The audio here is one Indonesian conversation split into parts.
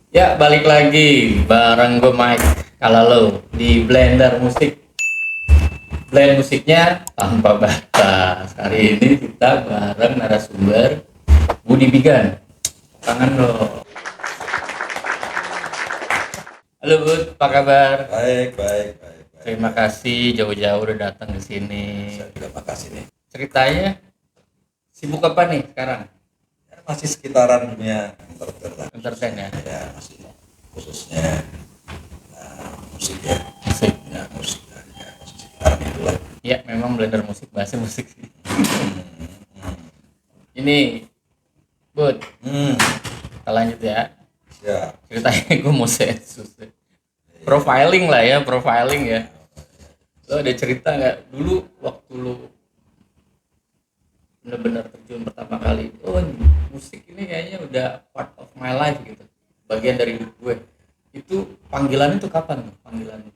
Ya, balik lagi bareng gue Mike Kalalo di Blender Musik. Blend musiknya tanpa batas. Hari ini kita bareng narasumber Budi Bigan. Tangan lo. Halo Bud, apa kabar? Baik, baik, baik, baik. Terima kasih jauh-jauh udah datang ke sini. Saya juga makasih nih. Ceritanya sibuk apa nih sekarang? Ya, masih sekitaran dunia entertain lah. Entertain ya? Ya, masih khususnya musik ya. Musik. Ya, musik ya, masih sekitaran itulah. Ya, memang Blender musik, bahasa musik sih. Ini Bud, kita lanjut ya. Ya, Ceritanya gue mau sensus. Profiling lah ya, profiling ya. Lo ada cerita nggak dulu waktu lo benar-benar terjun pertama kali? Oh, musik ini kayaknya udah part of my life gitu, bagian dari hidup gue. Itu panggilan itu kapan tuh panggilan?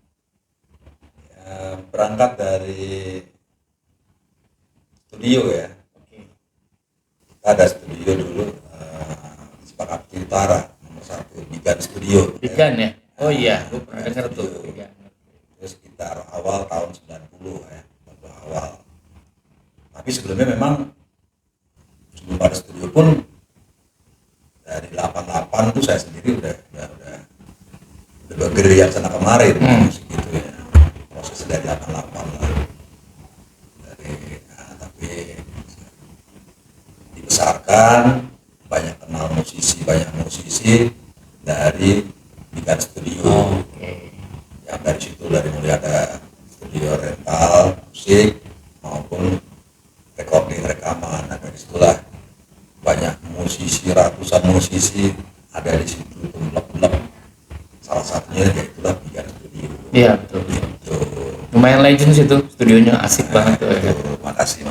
ya, berangkat dari studio ya. Oke. Kita ada studio dulu di Sepakati Utara nomor 1 Bigan Studio. Bigan ya? Oh iya, gue pernah denger tuh. Bigan. Itu sekitar awal tahun 90 ya, awal. Tapi sebelumnya memang sebelum ada studio pun dari 88 tuh saya sendiri udah bergerilya sana kemarin musik gitu ya. Prosesnya dari 88 lah. Tapi dibesarkan, banyak kenal banyak musisi dari Bigan Studio. Oke. Yang dari situ dari mulai ada studio rental musik maupun recording rekaman. Nah, dari situlah banyak musisi, ratusan musisi ada di situ, blok-blok. Salah satunya yaitulah Bigan Studio. Iya betul. Itu. Lumayan legend sih tuh, studionya asik banget tuh. Ya. Makasih.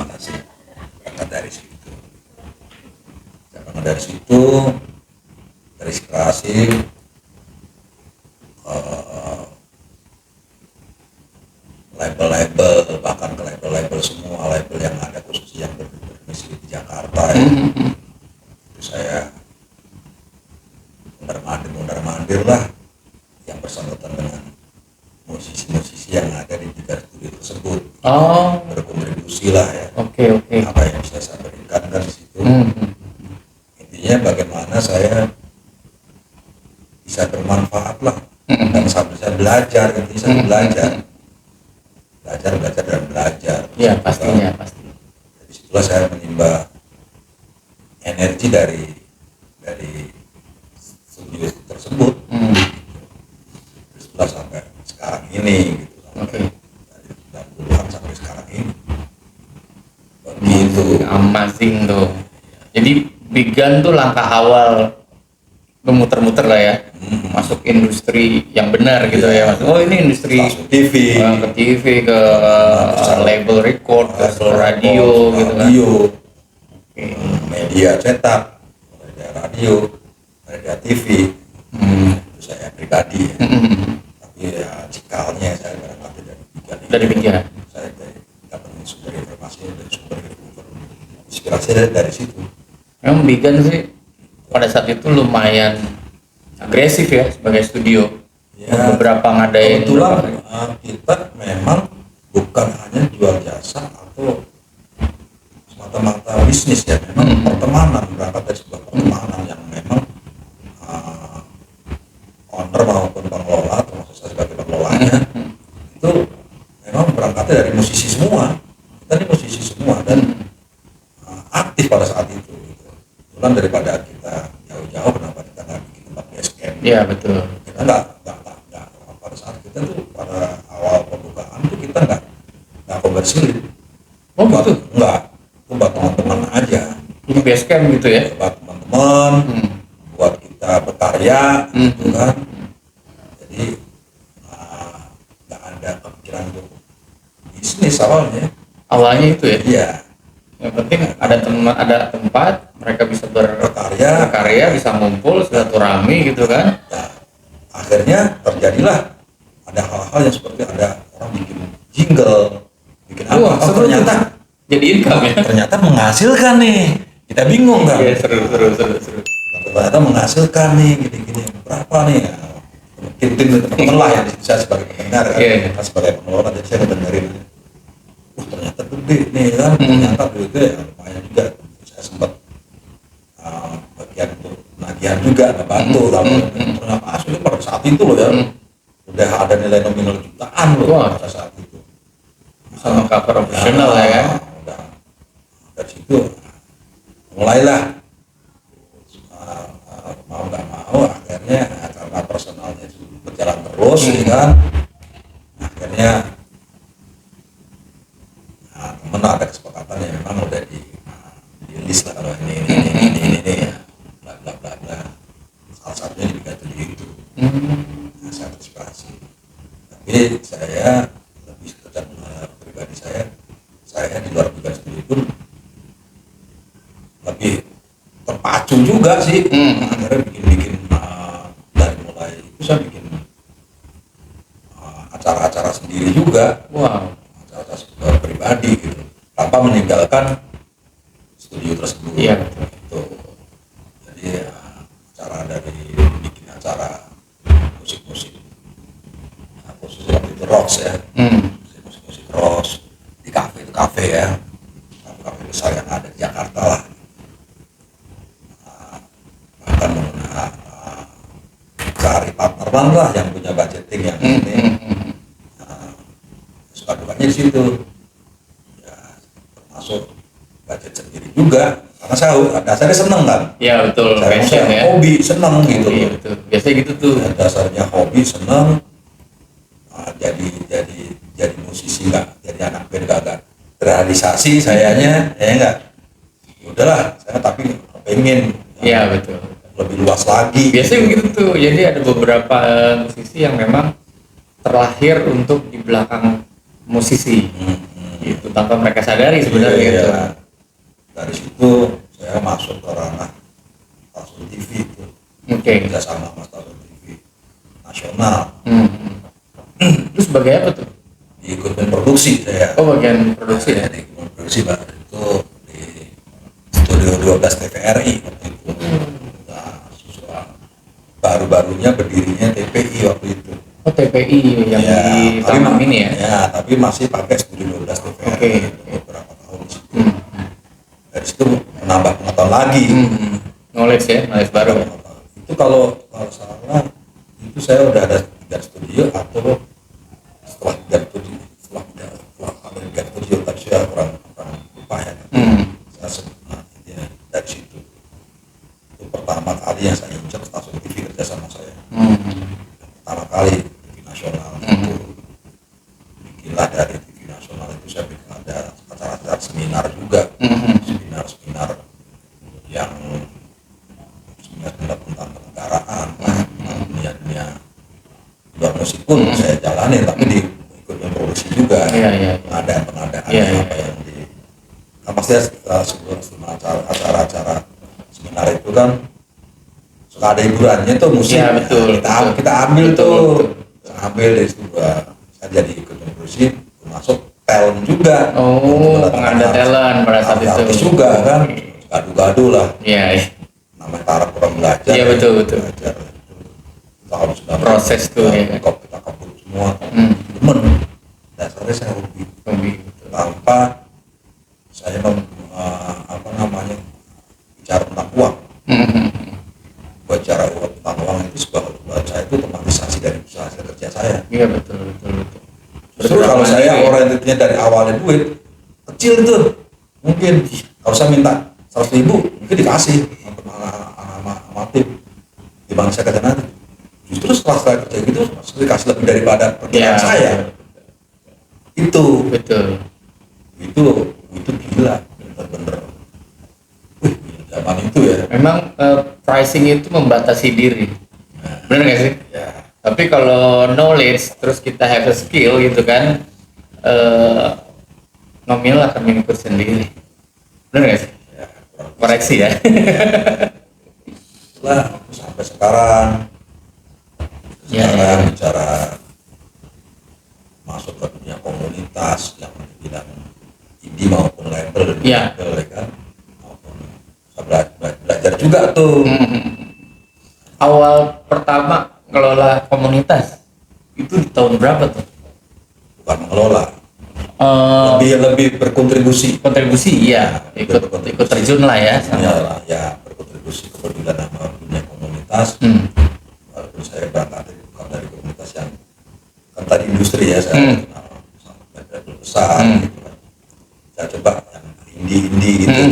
Berangkat dari situ. Dari situ terinspirasi label-label, bahkan ke label-label semua label yang ada khususnya yang bermisi di Jakarta ya. Terus saya mondar-mandir lah yang bersangkutan dengan musisi-musisi yang ada di Bigan Studio tersebut. Oh. Berkontribusi lah ya. Oke. Apa yang bisa saya berikan dari situ. Intinya bagaimana saya bisa bermanfaat lah dan sambil saya belajar, intinya saya belajar dan belajar. Iya pastinya pasti. Dari situlah saya menimba energi dari studio tersebut. Terus setelah sampai sekarang ini gitu. Oke. Dari 90-an sampai sekarang ini. Begitu. Amazing tuh. Jadi Bigan tuh langkah awal memuter-muter lah ya, masuk industri yang benar gitu ya. Oh ini industri Masuk TV, ke TV, ke label record, ke radio gitu kan. radio, Oke. media cetak, media radio, media TV. Itu saya pribadi ya. Tapi ya cikalnya saya berangkat dari Bigan. Dari Bigan. Saya dapat sumber informasi dari sumber inspirasi dari situ. Memang Bigan sih pada saat itu lumayan agresif ya sebagai studio. Ya, Beberapa ngadain kebetulan kita memang bukan hanya jual jasa atau semata-mata bisnis ya, memang pertemanan, berangkat dari sebuah pertemanan yang memang owner maupun pengelola, termasuk saya sebagai pengelolanya, itu memang berangkatnya dari musisi semua. Kita ini musisi semua dan aktif pada saat itu. Kebetulan daripada kita jauh-jauh, kenapa kita nggak bikin tempat base camp? Iya betul. Kita nggak pada saat kita tuh pada awal pembukaan tuh kita nggak komersil. Oh gitu? Nggak, itu buat teman-teman aja. Ini base camp gitu ya? Buat teman-teman, buat kita berkarya, gitu kan. Jadi nggak ada kepikiran untuk bisnis awalnya. Awalnya itu ya? Iya. Yang penting ada tempat mereka bisa berkarya, bisa ngumpul silaturahmi gitu kan. Nah, akhirnya terjadilah ada hal-hal yang seperti ada orang bikin jingle, bikin apa. Wah, seru Ternyata jadi income ya. ternyata menghasilkan nih. Kita bingung kan. Iya seru. Kita ternyata menghasilkan nih gini-gini, berapa nih ya, tim teman-teman lah yang saya sebagai pendengar kan, Iya. sebagai pengelola, jadi saya ngedengerin, ternyata gede nih kan, ternyata gede ya, lumayan juga. Saya sempat bagian untuk penagihan juga, ngebantu lalu ternyata asli pada saat itu loh ya, udah ada nilai nominal jutaan loh. Wah. Pada saat itu Sama cover profesional ya kan. udah dari situ mulailah mau nggak mau akhirnya karena personalnya itu berjalan terus ya kan, akhirnya temen ada kesepakatan yang memang udah di list lah, kalau ini ya bla bla bla bla, salah satunya di Liga 7 itu. Saya antisipasi, tapi saya lebih terjadi pribadi saya di luar Liga 7 pun lebih terpacu juga sih. Akhirnya bikin dari mulai itu saya bikin acara-acara sendiri juga, Wow. acara-acara pribadi gitu, tanpa meninggalkan studio tersebut. Iya, betul. Gitu. Jadi acara dari bikin acara musik-musik, khusus waktu itu rocks ya, musik-musik rocks di kafe ya, kafe besar yang ada di Jakarta lah. Bahkan cari partneran lah yang punya budgeting yang ini. Suka dukanya di situ ya, termasuk budget sendiri juga, karena saya dasarnya seneng kan, Iya betul, saya passion ya. hobi seneng gitu Iya loh. betul. Biasanya gitu tuh. Ya, dasarnya hobi seneng. Jadi musisi nggak, jadi anak band nggak terrealisasi sayanya ya enggak, udahlah saya tapi pengen Iya betul. lebih luas lagi. Biasanya begitu tuh. Jadi ada beberapa musisi yang memang terlahir untuk di belakang musisi. Itu tanpa mereka sadari sebenarnya Iya, gitu. dari situ saya masuk ke ranah stasiun TV itu, Oke. kerja sama sama stasiun TV nasional, Terus sebagai apa tuh? ikutin produksi saya. Oh bagian produksi ya. Di produksi Pak, itu di studio 12 TVRI waktu itu. Nah, baru-barunya berdirinya TPI waktu itu. Oh TPI yang Ya, di tapi Taman ini ya. Ya, tapi masih pakai studio 12 TVRI. Oke. Beberapa tahun di situ. Dari situ menambah pengetahuan lagi. Knowledge ya, knowledge baru. Itu kalau salah itu saya udah ada 3 studio atau setelah 3 studio, setelah ada 3 studio, tapi saya kurang lupa ya. Saya sebut ya, dari situ. Itu pertama kali yang saya incar stasiun TV kerja sama saya. Pertama kali TV nasional itu bikinlah dari TV nasional itu saya bikin ada acara-acara seminar juga, seminar yang seminar tentang kenegaraan, dunia luar musik pun saya jalani, tapi ikut produksi juga. Iya. Pengadaan Iya. apa yang di pasti sebelum acara-acara seminar itu kan suka ada hiburannya tuh musik. Iya, betul, betul. Kita ambil Betul, tuh betul. Saya ambil dari situ, saya jadi ikut produksi, masuk talent juga. Oh, pengada talent pada saat itu. Artis juga kan, gaduh-gaduh lah, Iya. namanya taraf kurang belajar. Iya, betul. Belajar. Kita harus Proses tuh, ya kan? kita kabur semua. Demen. Dasarnya saya hobi. Tanpa saya bicara tentang uang. Bicara tentang uang itu buat saya itu otomatisasi dari usaha kerja saya. Iya betul. Justru kalau saya orientasinya dari awalnya duit kecil itu, mungkin kalau saya minta 100.000 mungkin dikasih sama tim di bangsa kerja nanti. Justru setelah saya kerja gitu saya dikasih lebih daripada perkiraan saya. Itu Betul. itu gila, bener-bener. Wih, zaman itu ya. Memang pricing itu membatasi diri. Bener nggak sih? Ya. Tapi kalau knowledge terus kita have a skill gitu kan, nominal akan mengikut sendiri. Bener nggak sih? Ya, Koreksi ya. lah sampai sekarang bicara masuk ke dunia komunitas yang bilang indie maupun label, Iya. label ya kan, maupun saya belajar juga tuh awal pertama ngelola komunitas itu di tahun berapa tuh? Bukan mengelola, Eh, lebih berkontribusi. kontribusi, iya, ikut terjun lah ya sama. Ya berkontribusi kepedulian sama dunia komunitas. Hmm. Walaupun saya berangkat bukan dari komunitas yang kan tadi industri ya, saya kenal sampai level besar gitu kan. Saya coba yang indie gitu.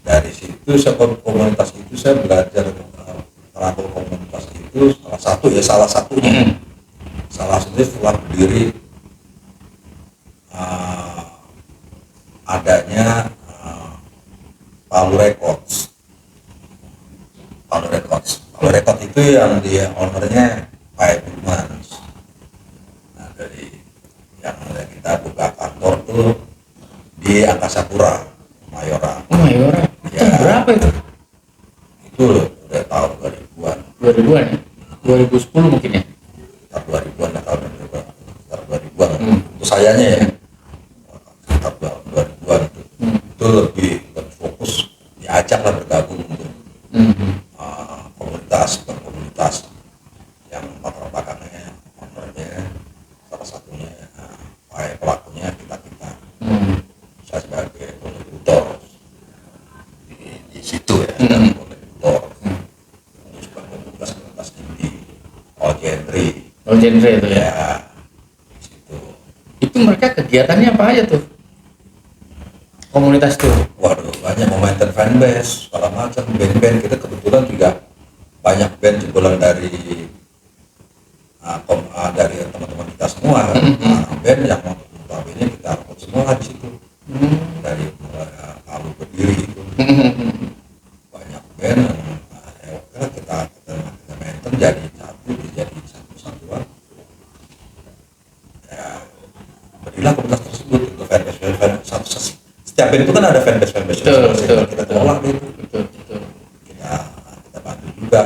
Dari situ saya komunitas itu saya belajar merangkul komunitas itu salah satunya setelah berdiri adanya Palu Records. Palu Records itu yang dia ownernya Pak Budiman. Nah, dari yang kita buka kantor tuh di Angkasa Pura, Mayoran. Oh Mayora, itu Ya. berapa itu? Itu udah tahun 2000-an, 2000-an ya? 2010 mungkin ya? sekitar 2000-an lah, tahun 2000-an, sekitar 2000-an. Hmm. Itu sayanya ya, sekitar 2000-an itu. Itu lebih fokus diajak lah bergabung untuk komunitas yang latar belakangnya ownernya salah satunya pelakunya kita saya sebagai kontributor di situ ya, dan kontributor untuk sebuah komunitas di all genre Oh genre itu ya? ya di situ. Itu mereka kegiatannya apa aja tuh? Komunitas tuh? Waduh, banyak memainkan fanbase segala macam, band-band kita kebetulan juga banyak band jebolan dari dari teman-teman kita semua. Band yang notabene kita rekrut semua di situ. Dari mulai Palu berdiri itu banyak band yang ya oke lah, kita maintain jadi satu-satuan. Ya, berilah komunitas tersebut untuk fanbase setiap band itu kan ada fanbase Betul. kita kelola itu, Betul. kita bantu juga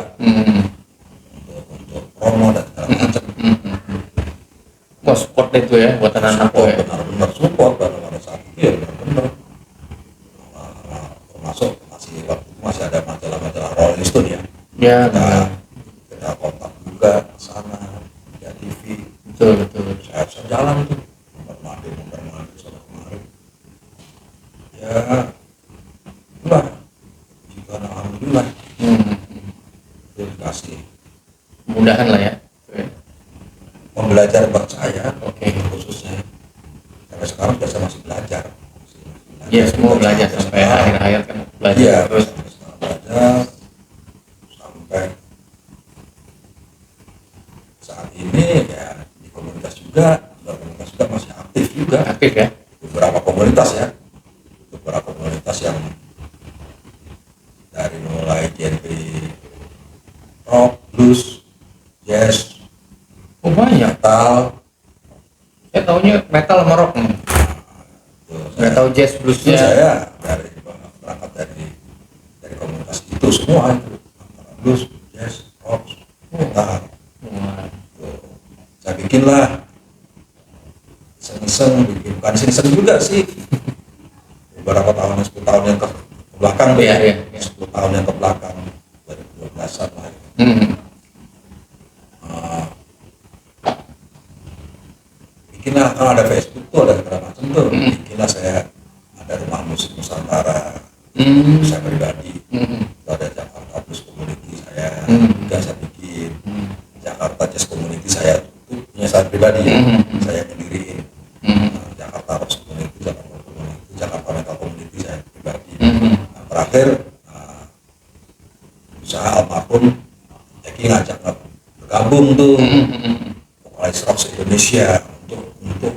untuk promo dan segala macam. Wah support itu ya buat anak-anak Support, ya? benar-benar support pada saat itu ya, benar-benar. Termasuk masih ada majalah Rolling Stone ya, Ya kita kontak juga ke sana ya, TV betul. saya jalan tuh nomor mandi sana kemari ya, itulah jika alhamdulillah itu dikasih Mudahan lah ya. pembelajar buat saya. Oke. Khususnya sampai sekarang biasa masih belajar. Ya semua belajar sampai akhir hayat kan belajar Iya, terus. belajar sampai saat ini ya, di komunitas juga masih aktif juga. Aktif ya? Beberapa komunitas yang dari mulai genre rock, blues, jazz, Oh banyak. metal. Saya taunya metal sama rock nih. Nggak tahu jazz Itu bluesnya. saya berangkat dari komunitas itu semua itu, antara blues, jazz, rock, metal. Wah. Saya bikin lah iseng-iseng, bukan iseng juga sih, beberapa tahun, 10 tahun yang ke belakang tuh Iya, ya, iya. 10 tahun yang ke belakang 2012-an lah. Bikinlah, kalau ada Facebook tuh ada segala macam tuh, bikinlah saya ada rumah musik Nusantara saya pribadi, itu ada Jakarta Blues Community saya juga saya bikin, Jakarta Jazz Community saya itu punya saya pribadi, saya pendiriin. Jakarta Rock Community, Jakarta Rock Community, Jakarta Metal Community saya pribadi. Nah, terakhir usaha almarhum Eki ngajak bergabung tuh vokalis rock se-Indonesia untuk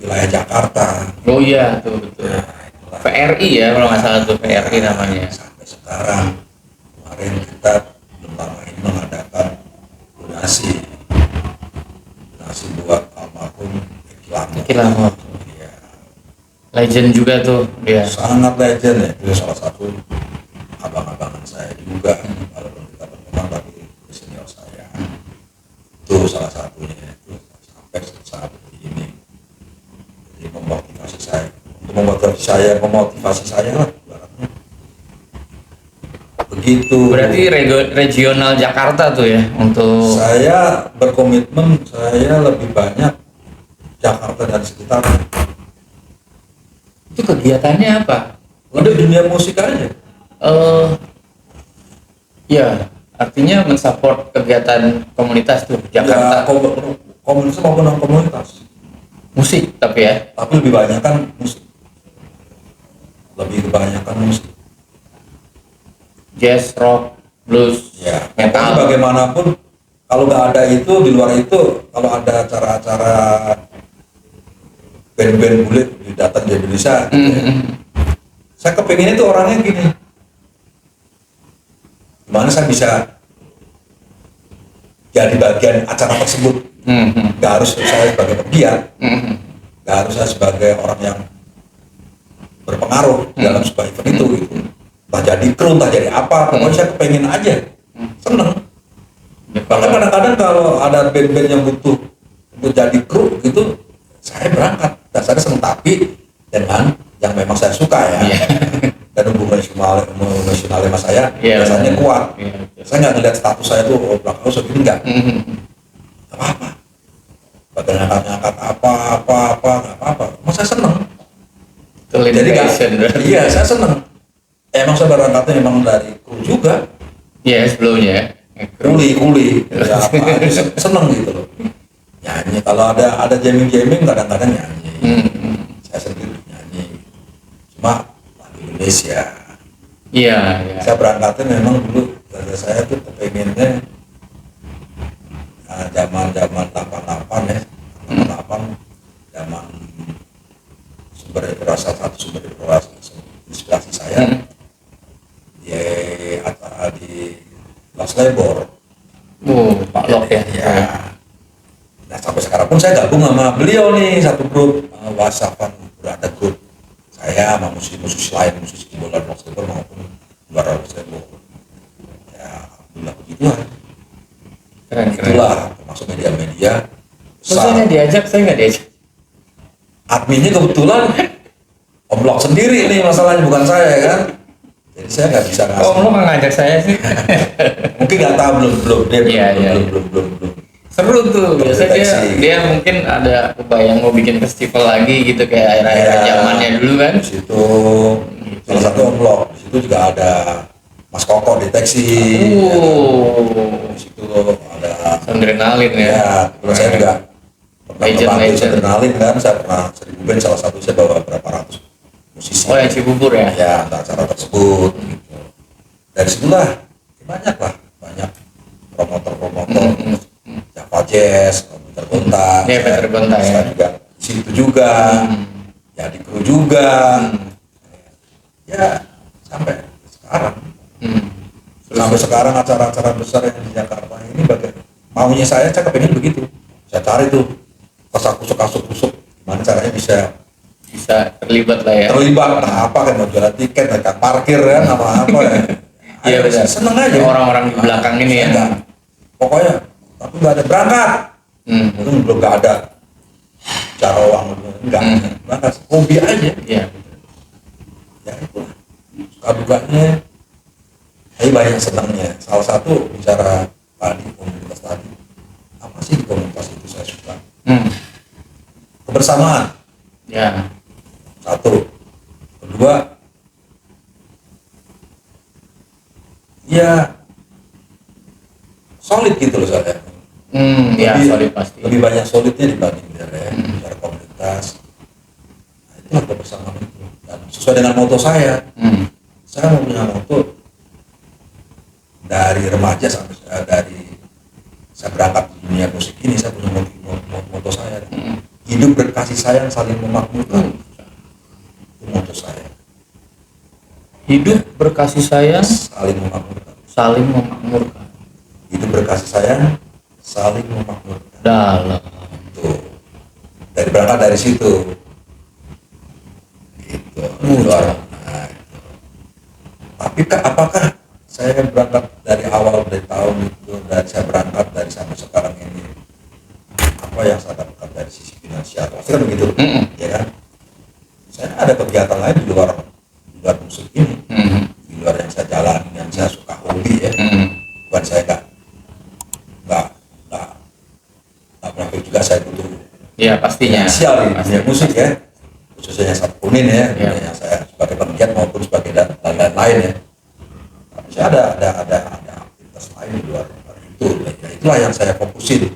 wilayah Jakarta. Oh iya tuh betul. Itulah. VRI ya kalau nggak salah tuh VRI namanya. Sampai sekarang kemarin kita belum lama ini mengadakan donasi buat almarhum Eki Lamot. Iya, Legend juga tuh dia. sangat legend ya, itu salah satu abang-abangan saya juga, walaupun kita berteman tapi senior saya. Itu salah satunya, itu sampai saat ini. Jadi memotivasi saya lah ibaratnya. begitu. Berarti regional Jakarta tuh ya untuk Saya berkomitmen saya lebih banyak Jakarta dan sekitarnya. itu kegiatannya apa? Lebih dunia musik aja. eh ya, artinya mensupport kegiatan komunitas tuh Ya, Jakarta. komunitas maupun non komunitas. Musik tapi ya. Tapi lebih banyak kan musik. Lebih kebanyakan musik. Jazz, rock, blues, Ya, pokoknya metal. bagaimanapun kalau nggak ada itu, di luar itu, kalau ada acara-acara band-band bule datang di Indonesia, gitu ya. Mm, Saya kepingin itu orangnya gini, gimana saya bisa jadi bagian acara tersebut. mm, mm, Nggak harus saya sebagai pegiat, mm, nggak harus saya sebagai orang yang berpengaruh dalam sebuah event itu gitu. Entah jadi kru, entah jadi apa, pokoknya saya kepengen aja, seneng. Ya, Bahkan kadang-kadang kalau ada band-band yang butuh untuk jadi kru gitu, saya berangkat. Dasarnya seneng, tapi dengan yang memang saya suka ya. Iya. Dan hubungan emosionalnya sama saya Iya, biasanya benar. kuat. Iya, betul. Saya nggak ngeliat status saya tuh oh, belakang segini enggak. Mm, Apa-apa. Bahkan ngangkat apa-apa, nggak apa-apa. Mas saya seneng. itu Jadi nggak, passion berarti. iya saya seneng. Emang saya berangkatnya memang dari kru juga. Iya, sebelumnya ya. Kuli ya apa aja seneng gitu loh, nyanyi kalau ada jamming kadang-kadang nyanyi, saya sendiri nyanyi, cuma lagu Indonesia. Iya, iya. Saya berangkatnya memang dulu saya tuh kepengennya zaman 88 ya, 88 zaman sumber inspirasi saya di acara di Las Lebor. Pak Lok ya. Ya. Nah sampai sekarang pun saya gabung sama beliau nih satu grup WhatsAppan, ada grup saya sama musisi lain, musisi keyboard Las Lebor maupun luar Las Lebor. Ya alhamdulillah begitulah. Keren. Itulah termasuk media-media. Terus saya nggak diajak, Adminnya kebetulan Om Lok sendiri nih masalahnya, bukan saya kan. Jadi saya nggak bisa ngasih. Oh, lo nggak ngajak saya sih. Mungkin nggak tahu belum dia Iya, iya. belum. Seru tuh. Biasanya Deteksi. dia mungkin ada kebayang mau bikin festival lagi gitu kayak akhir-akhir Ya, zamannya dulu kan. di situ salah satu Om Lok, di situ juga ada Mas Koko deteksi. Di situ ada Adrenalin ya. ya, terus saya juga pernah Legend. membantu adrenalin kan, saya pernah 1000 band salah satu saya bawa berapa ratus musisi. Oh, yang Cibubur ya. Ya, untuk acara tersebut gitu. Dari situlah banyak promotor Java Jazz, Peter Gonta. Iya, Peter Gonta, ya. Saya juga di situ juga, ya di kru juga. Ya sampai sekarang. Sampai sekarang acara-acara besar yang di Jakarta ini maunya saya kepengen begitu. Saya cari tuh kasuk gimana caranya bisa terlibat lah ya. terlibat. Nah apa kan mau jualan tiket, mereka parkir kan apa ya. Iya, Ayo, benar. seneng aja Orang-orang di belakang ini ya. Enggak. Pokoknya tapi nggak ada berangkat. Itu belum nggak ada cara uang, enggak berangkat, hobi aja. Iya. Ya itulah suka dukanya. Tapi banyak senangnya. Salah satu bicara tadi komunitas tadi, apa sih di komunitas itu saya suka? Kebersamaan. Ya. Satu. Kedua, ya solid gitu loh saya. Ya, solid pasti. Lebih banyak solidnya dibanding bicara komunitas. Nah, itulah kebersamaan itu. Dan sesuai dengan moto saya. Saya mau punya moto dari remaja sampai dari saya berangkat di dunia musik ini, saya punya moto saya. Hidup berkasih sayang, saling memakmurkan. Itu moto saya. Hidup berkasih sayang, Saling memakmurkan. saling memakmurkan. Hidup berkasih sayang, saling memakmurkan. Dalam. Tuh. Dari berangkat dari situ. Gitu. Nah, itu. Tapi apakah saya berangkat dari awal dari tahun itu, dari saya berangkat dari sampai sekarang ini, apa yang saya dapatkan dari sisi finansial? Pasti kan begitu, ya kan? Saya ada kegiatan lain di luar musik ini, di luar yang saya jalani, yang saya suka hobi ya. Bukan saya nggak munafik juga, saya butuh Ya pastinya. finansial di Pasti. dunia musik ya, khususnya Satkunin ya, Ya. yang saya sebagai penggiat maupun sebagai dan lain-lain ya. Tapi saya ada aktivitas lain di luar itu. Ya, itulah yang saya fokusin.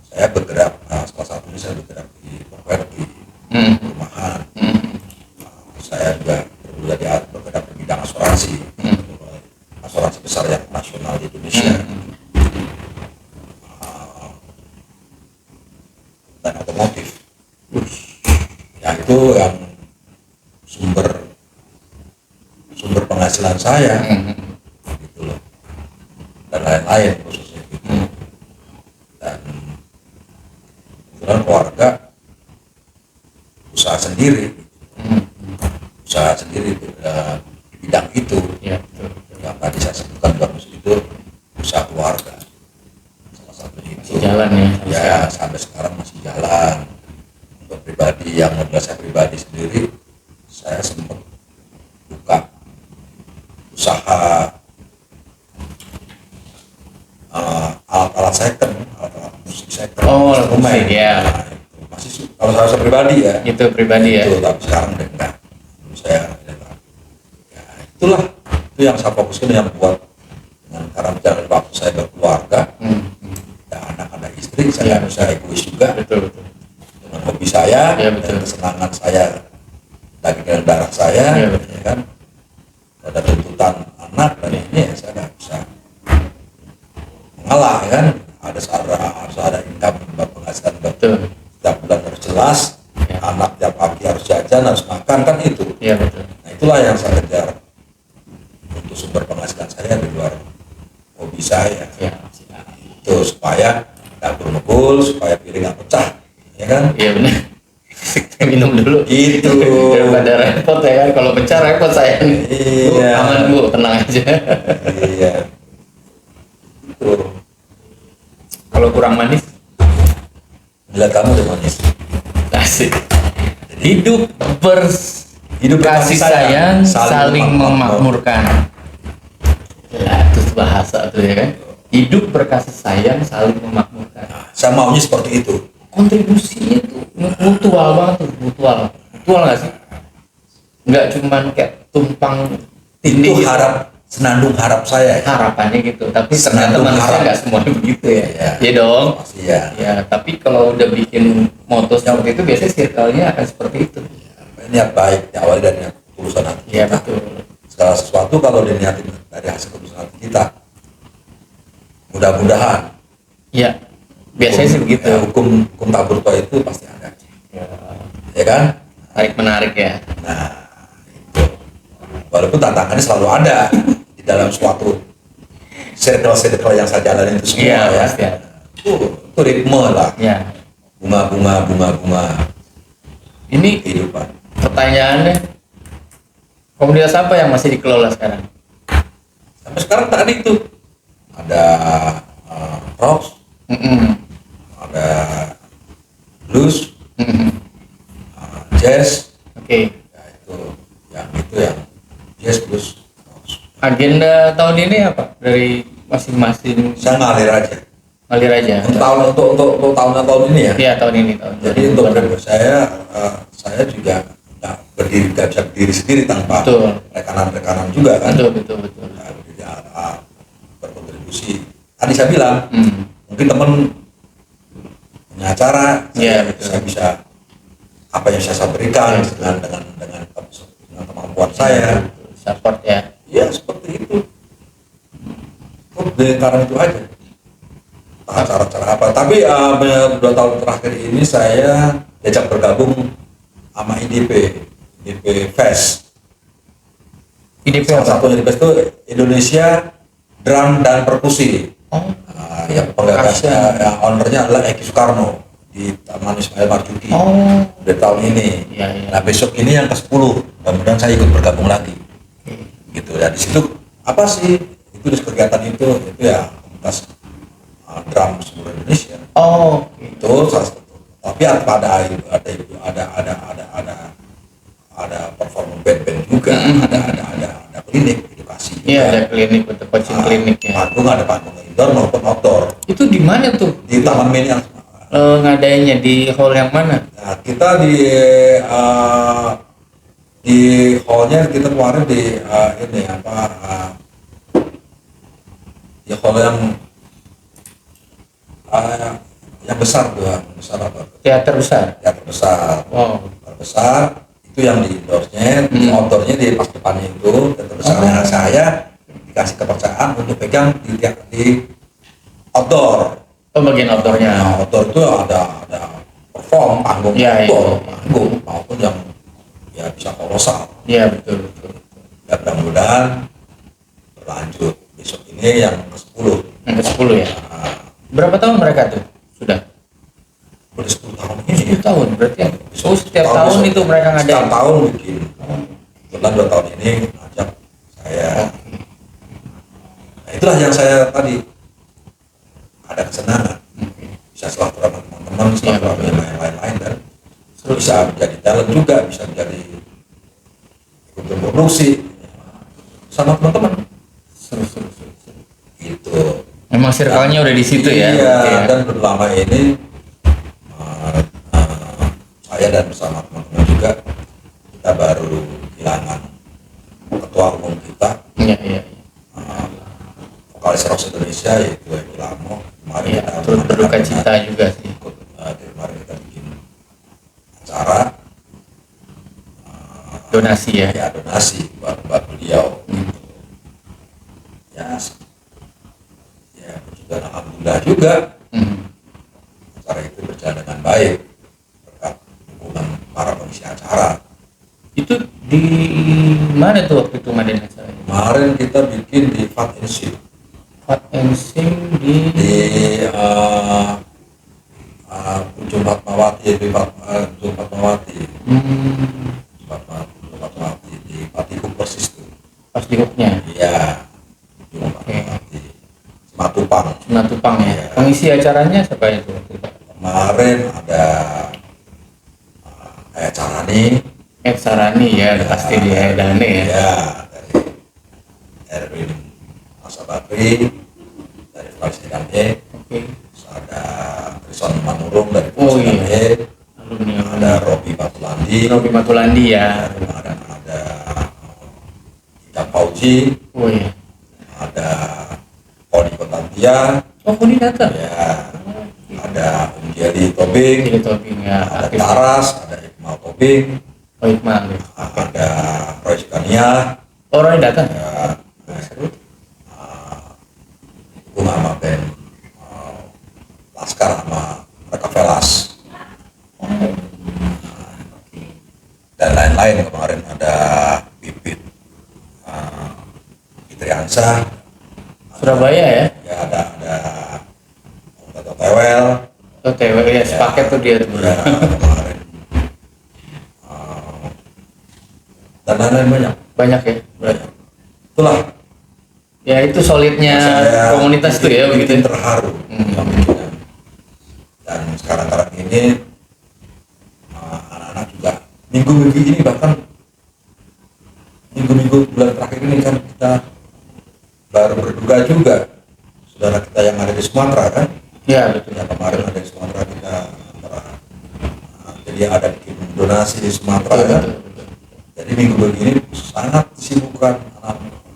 Saya bergerak, salah satunya saya bergerak di properti, perumahan. Saya juga bergerak di bidang asuransi, asuransi besar yang nasional di Indonesia. Dan otomotif. Ya itu yang sumber penghasilan saya, gitu loh. Dan lain-lain khususnya gitu. Dan kebetulan keluarga usaha sendiri di bidang itu. Ya betul, betul. Yang tadi saya sebutkan dalam itu usaha keluarga, salah satunya itu. Masih jalan ya. Ya sampai sekarang masih jalan. Untuk pribadi, yang modal saya pribadi sendiri, saya sempat buka usaha alat-alat second, alat-alat musik second. Oh, alat instrumen. musik, ya. Nah, itu masih kalau saya pribadi ya. Itu pribadi ya. Itu, tapi sekarang udah enggak. Saya ya, itulah itu yang saya fokuskan, yang buat dengan karena jalan waktu saya berkeluarga, ada anak, ada istri, saya Ya. bisa egois juga Betul, betul. dengan hobi saya, Ya, betul. dan kesenangan saya, daging dan darah saya, Ya, betul. ya kan. Ada tuntutan anak dan ini ya saya nggak bisa mengalah, ya kan. Harus ada income, penghasilan Betul. setiap bulan harus jelas, Ya. anak tiap pagi harus jajan, harus makan, kan itu. Ya betul. Nah itulah yang saya kejar untuk sumber penghasilan saya di luar hobi saya. Ya. Itu supaya dapur ngebul, supaya piring nggak pecah, ya kan? Iya benar. Kita minum dulu. Itu. Daripada repot ya kan. Kalau pecah repot saya nih. Bu, Iya. aman Bu, tenang aja. Iya. Itu. Kalau kurang manis, Melihat kamu udah manis. asik. Hidup Kasih kasih sayang, saling memakmurkan. Ya, itu bahasa tuh ya kan. Hidup berkasih sayang, saling memakmurkan. Saya maunya seperti itu. Kontribusinya tuh mutual banget tuh, mutual nggak sih? Nggak cuman kayak tumpang Itu tindih gitu. senandung harap saya. Harapannya gitu, tapi ternyata Senandung manusia harap. nggak semuanya begitu ya. Iya. Iya dong. Pasti ya. Ya, tapi kalau udah bikin moto seperti itu, biasanya circle-nya akan seperti itu. Niat baik, diawali dari niat ketulusan hati Iya kita. betul. Segala sesuatu kalau diniatin dari hasil ketulusan hati kita, mudah-mudahan Iya, biasanya sih begitu. ya, hukum tak bertuah itu pasti ada, Ya, ya kan? tarik menarik ya. Nah itu, walaupun tantangannya selalu ada di dalam suatu circle yang saya jalani itu semua, Iya, ya. pasti ada. Itu ritme lah, Ya, bunga ini kehidupan. pertanyaannya, komunitas apa yang masih dikelola sekarang? Sampai sekarang tadi itu ada rock, ada blues, jazz, Oke. ya itu yang jazz blues. Agenda tahun ini apa dari masing-masing? Saya ngalir aja. Ngalir aja. Untuk tahun ini ya. Iya, tahun ini tahun. Jadi untuk saya juga nggak bisa berdiri sendiri tanpa Betul. rekanan juga kan. Betul. Nah, jadi, berkontribusi. Tadi saya bilang mungkin teman punya acara, Iya, betul. saya bisa apa yang saya berikan dengan kemampuan saya. Support ya. Ya seperti itu. Karena itu aja. Acara-acara apa? Tapi 2 tahun terakhir ini saya diajak bergabung sama IDP Fest. IDP Salah apa? satu IDP Fest itu Indonesia Drum dan Perkusi. Oh, Yang penggagasnya, yang ownernya adalah Eki Soekarno di Taman Ismail Marzuki. oh, Dari tahun ini. Iya, iya. Nah besok ini yang ke-10. Kemudian saya ikut bergabung lagi. Gitu ya, di situ apa sih itu kegiatan itu ya komunitas drum seluruh Indonesia. oh, Itu salah satu. Tapi ada performa band juga, ada klinik edukasi Iya, ada klinik untuk coaching klinik ya. Panggung ada panggung indoor maupun outdoor Itu di mana tuh? di Taman Mini. Ngadainnya di hall yang mana? Nah, kita di hallnya kita kemarin di ini apa di hall yang besar tuh, yang besar apa? Teater besar. Teater besar. Wow. Teater besar itu yang di indoornya, di outdoornya di pas depannya itu teater besarnya. Saya dikasih kepercayaan untuk pegang di outdoor. Oh, bagian outdoornya. Nah, outdoor itu ada perform panggung Ya, outdoor, iya. panggung maupun yang ya bisa kolosal. Iya, betul, betul. Dan mudah-mudahan berlanjut besok ini yang ke-10. Yang ke-10 ya. Nah, Berapa tahun mereka tuh? Sudah udah 10 tahun ini. 10 tahun berarti ya. Oh, setiap Tahun tahun besok. itu mereka Setiap ngadain. tahun bikin. Kebetulan 2 tahun ini ajak saya. Nah, itulah yang saya tadi ada kesenangan. Bisa silaturahmi teman-teman, silaturahmi betul. yang lain-lain, dan bisa menjadi talent juga, bisa menjadi ikut berproduksi sama teman-teman. Seru, seru, seru, seru. Gitu. Memang circle-nya udah di situ ya. Iya, Oke. dan lama ini saya dan bersama teman-teman juga kita baru kehilangan ketua umum kita, Iya, iya. vokalis rock Indonesia, yaitu Eki Lamo. Kemarin Iya, kita turut berduka mengadakan cita juga sih. ikut, kemarin kita bikin acara Donasi ya. ya donasi buat beliau. Gitu. Ya puji Tuhan, alhamdulillah juga Hmm. acara itu berjalan dengan baik berkat dukungan para pengisi acara. Itu di mana tuh waktu itu ngadain acaranya? Kemarin kita bikin di Fat Insim Fat Enzim di di Ujung Fatmawati, di Ujung Fatmawati, Fatmawati di Patihuk persis tuh. pas di hooknya. Iya, Ujung Oke. Fatmawati, Matupang. Simatupang ya. Iya. Pengisi acaranya siapa itu waktu itu? Kemarin ada kayak Carani, Ed Sarani ya, udah pasti dia Dane ya. ya dari Erwin Masa Bakri, dari Fraksi Dane, Oke. terus ada Rison Manurung dari Oh, Fraksi iya. Dane, Alumni ada Robi Patulandi, Robi Matulandi ya. ada Ika Fauji, Oh iya. ada Poni Kotantia, Oh, Kuni datang. ya ada Om Jeli Tobing, Jadi Tobing ya. ada Aktif. Taras, ada Iqmal Tobing, Oh, Iqmal. Ya. ada Roy Sukania, Oh, Roy datang. ya, Seru. gue sama band Laskar sama mereka Velas dan lain-lain. Kemarin ada Pipit, Fitri Ansa, Surabaya ya. ya ada Om Tato Tewel, Oh, TW ya, sepaket tuh dia tuh. ya kemarin, dan lain-lain banyak. Banyak ya. Berarti. Itulah Ya itu solidnya saya komunitas tuh ya begitu. bikin terharu. Dan sekarang ini anak-anak juga minggu-minggu ini, bahkan minggu-minggu bulan terakhir ini kan kita baru berduka juga saudara kita yang ada di Sumatera kan. Ya betul. Ya kemarin ada di Sumatera kita jadi ada bikin donasi di Sumatera kan. Betul, betul. Jadi minggu begini sangat disibukkan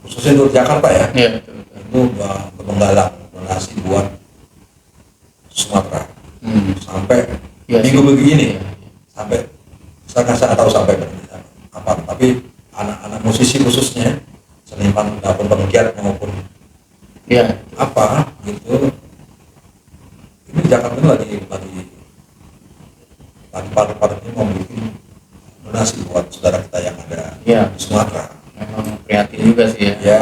khususnya untuk Jakarta ya. Iya betul, betul. Itu menggalang donasi buat Sumatera sampai Ya, minggu sih. begini Iya. sampai saya nggak tahu sampai apa, tapi anak-anak musisi khususnya seniman maupun penggiat maupun Iya. apa gitu, ini Jakarta ini lagi padat-padatnya mau bikin donasi buat saudara kita yang ada Iya. di Sumatera. Memang prihatin juga sih ya. Ya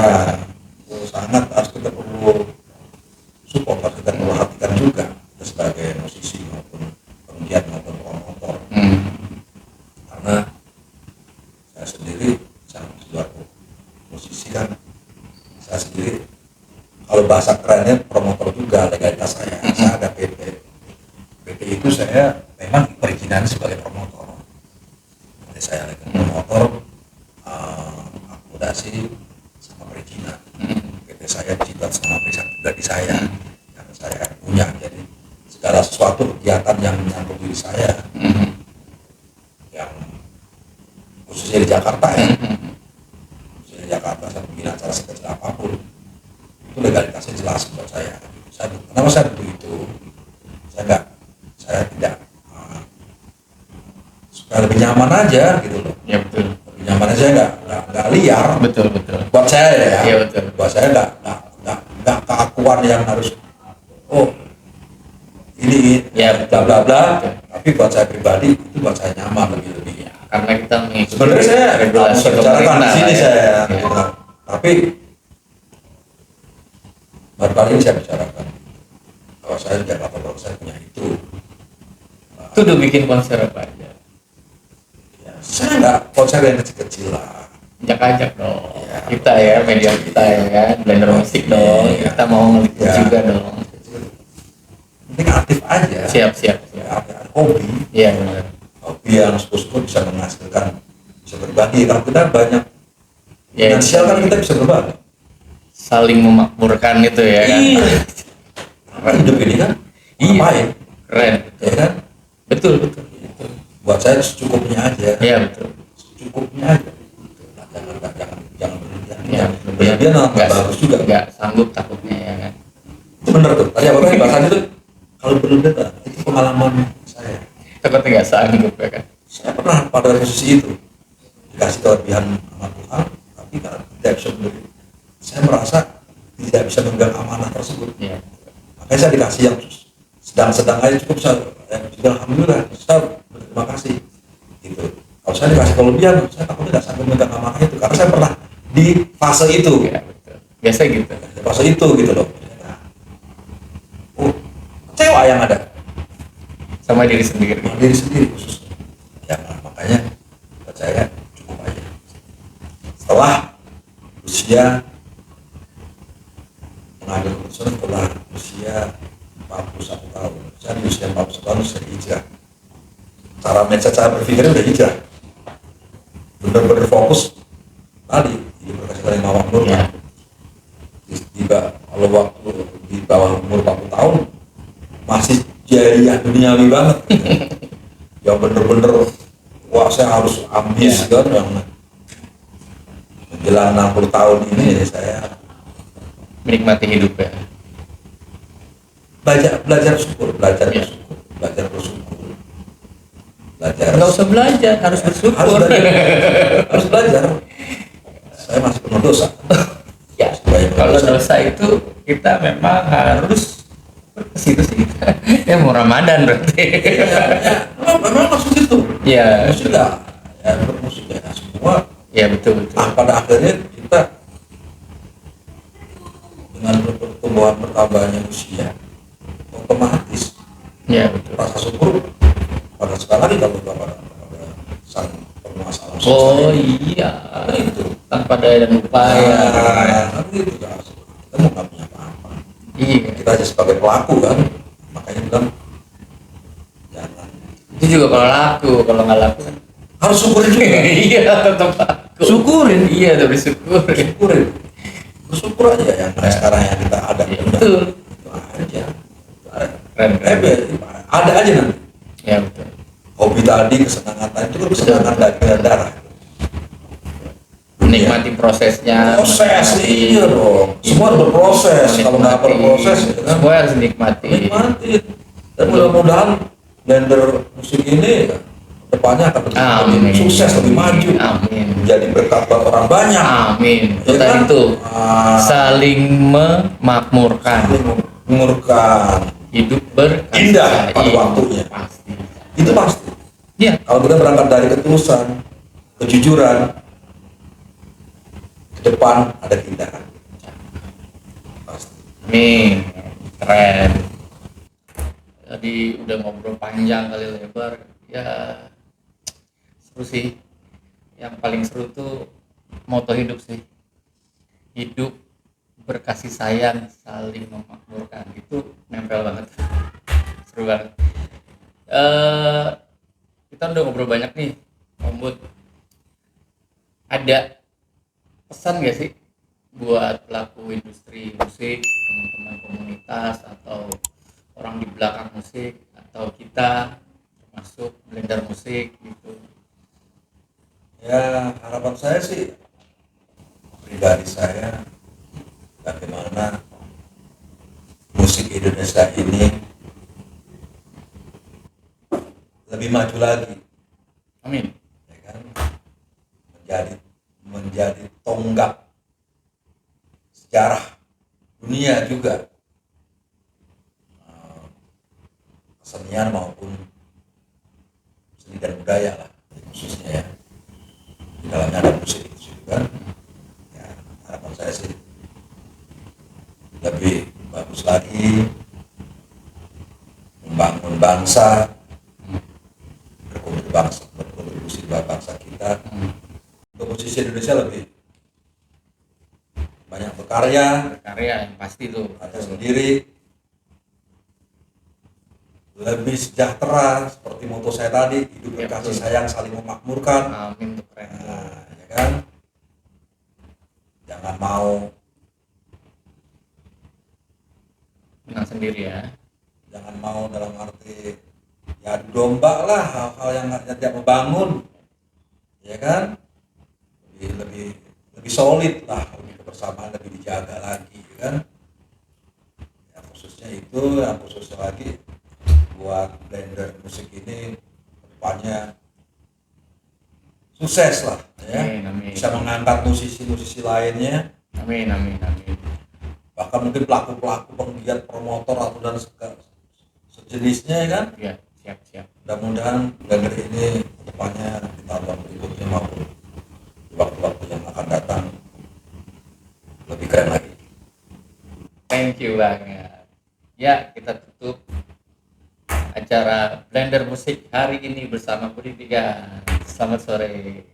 itu sangat harus kita perlu support, harus kita perhatikan juga kita sebagai musisi maupun penggiat maupun promotor. Karena saya sendiri sebuah musisi kan, saya sendiri kalau bahasa kerennya promotor juga, legalitas saya ada PT itu saya memang perizinan sebagai promotor. Jadi saya promotor, akomodasi sama perizinan. saya cinta sama pribadi saya yang saya punya. Jadi segala sesuatu kegiatan yang menyangkut diri saya, yang khususnya di Jakarta ya, khususnya di Jakarta saya bikin acara sekecil apapun itu legalitasnya jelas buat saya. Kenapa saya begitu? Saya tidak supaya lebih nyaman aja gitu loh. Ya betul. Lebih nyaman aja, nggak liar. Betul. Buat saya ya. Iya betul. Buat saya nggak keakuan yang harus ini Ya bla bla bla. Betul. Tapi buat saya pribadi itu buat saya nyaman lebih. Ya, karena kita mengikuti Sebenarnya saya regulasi saya bicarakan di sini ya. saya Ya. gitu. Tapi baru kali ini saya bicarakan kalau saya di Jakarta, kalau saya punya itu. Itu udah bikin konser apa aja? Ya, saya nggak konser yang kecil-kecil lah. Ajak-ajak dong. Ya. Kita ya, media kita ya kan, Blender Musik dong. Ya. Kita mau ngeliput Ya. juga dong. Penting aktif aja. Siap. Ya, hobi. Iya benar. Hobi yang syukur bisa menghasilkan, bisa berbagi. Kalau kita banyak Ya, finansial kan kita bisa berbagi. saling memakmurkan itu ya kan. Iya. Karena hidup ini kan Iya. ngapain? Keren. Ya kan? Betul. Buat saya secukupnya aja. Iya betul. Secukupnya aja. Jangan berlebihan. Ya, Berlebihan nggak bagus juga. Nggak sanggup takutnya ya kan. Itu benar tuh. Tadi apa tadi bahasanya itu kalau berlebihan itu pengalaman saya. Takutnya nggak sanggup ya kan. Saya pernah pada posisi itu dikasih kelebihan sama Tuhan, tapi tidak bisa memberi. Saya merasa tidak bisa memegang amanah tersebut. Iya. Makanya saya dikasih yang sedang-sedang aja cukup, saya juga alhamdulillah saya berterima kasih gitu. Kalau saya dikasih kelebihan, saya takutnya nggak sampai memegang amanah itu karena saya pernah di fase itu. Iya betul. Biasa gitu. Di fase itu gitu loh. Nah, kecewa yang ada Sama diri sendiri. sama diri sendiri khususnya. Ya makanya buat saya cukup aja. Setelah usia mengambil keputusan setelah usia 41 tahun. Saya di usia 41 tahun saya hijrah. Cara mindset saya berpikirnya udah hijrah. Bener-bener fokus tadi hidup berkasih yang mawar nur. Iya. Kalau waktu di bawah umur 40 tahun masih jaya duniawi banget. Yang bener-bener wah saya harus ambis kan yang menjelang 60 tahun ini saya Menikmati hidup ya. belajar syukur, belajar Iya. bersyukur, belajar bersyukur, belajar Nggak usah belajar, harus bersyukur. harus belajar. Saya masih penuh dosa. Ya, Supaya penuh kalau dosa itu kita memang harus ke situ sih. Ya mau Ramadan berarti. memang maksud itu. Iya. Musik lah, ya bermusik ya semua. Ya betul. Pada akhirnya kita dengan pertumbuhan bertambahnya usia otomatis Ya betul. rasa syukur pada sekali lagi kalau kepada sang penguasa alam semesta Oh ini. iya. Itu Tanpa daya dan upaya. tapi itu kan kita mau nggak punya apa-apa, Iya. kita aja sebagai pelaku kan, makanya bilang jangan, Itu juga kalau laku, kalau nggak laku kan. harus syukurin juga. Iya tetap laku. Syukurin. Iya tapi syukurin. Syukurin, bersyukur aja yang sekarang yang kita ada. Ya, betul. Itu aja. Keren. Ada aja nanti. Ya betul. Hobi tadi, kesenangan tadi itu kan kesenangan daging dan darah. Menikmati prosesnya. Proses menikmati- iya dong. Semua harus berproses. Kalau nggak menikmati. berproses, ya kan? Semua harus dinikmati. Nikmati. Dan mudah-mudahan Blender Musik ini depannya akan Amin. lebih sukses, lebih maju, Amin. menjadi berkat buat orang banyak. Amin. Itu Ya tadi kan? itu Saling saling memakmurkan, mengurungkan. hidup berkasih Indah pada sayang. waktunya. Pasti. Itu pasti. Iya. Kalau kita berangkat dari ketulusan, kejujuran, ke depan ada keindahan. Pasti. Nih, keren. Tadi udah ngobrol panjang kali lebar. Ya seru sih. Yang paling seru tuh moto hidup sih. Hidup berkasih sayang, saling memakmurkan. Itu nempel banget. Seru banget. Kita udah ngobrol banyak nih, Om Bud. Ada pesan gak sih buat pelaku industri musik, teman-teman komunitas atau orang di belakang musik atau kita termasuk blender musik gitu. Ya harapan saya sih, pribadi saya, bagaimana musik Indonesia ini lebih maju lagi, Amin. ya kan? Menjadi tonggak sejarah dunia juga, kesenian maupun seni dan budaya lah, khususnya ya. Di dalamnya ada musik itu kan. Ya, harapan saya sih lebih bagus lagi, membangun bangsa, berkontribusi buat bangsa kita. Untuk musisi Indonesia lebih banyak berkarya, Berkarya yang pasti tuh. karya sendiri, lebih sejahtera seperti moto saya tadi, hidup Ya, berkasih betul. sayang saling memakmurkan. Amin tuh, keren tuh. Nah, ya kan, jangan mau Menang sendiri ya. dalam arti ya adu domba lah, hal-hal yang tidak membangun, ya kan, lebih solid lah, lebih kebersamaan lebih dijaga lagi, ya kan. Ya, khususnya itu, yang khususnya lagi buat blender musik ini depannya sukses lah, ya. Amin, amin. Bisa mengangkat musisi-musisi lainnya, Amin, amin, amin. bahkan mungkin pelaku-pelaku penggiat promotor atau dan sejenisnya, ya kan. Ya, siap. Mudah-mudahan blender ini depannya di tahun berikutnya maupun di waktu-waktu yang akan datang lebih keren lagi. Thank you banget. Ya, kita tutup acara Blender Musik hari ini bersama Budi Tiga. Selamat sore.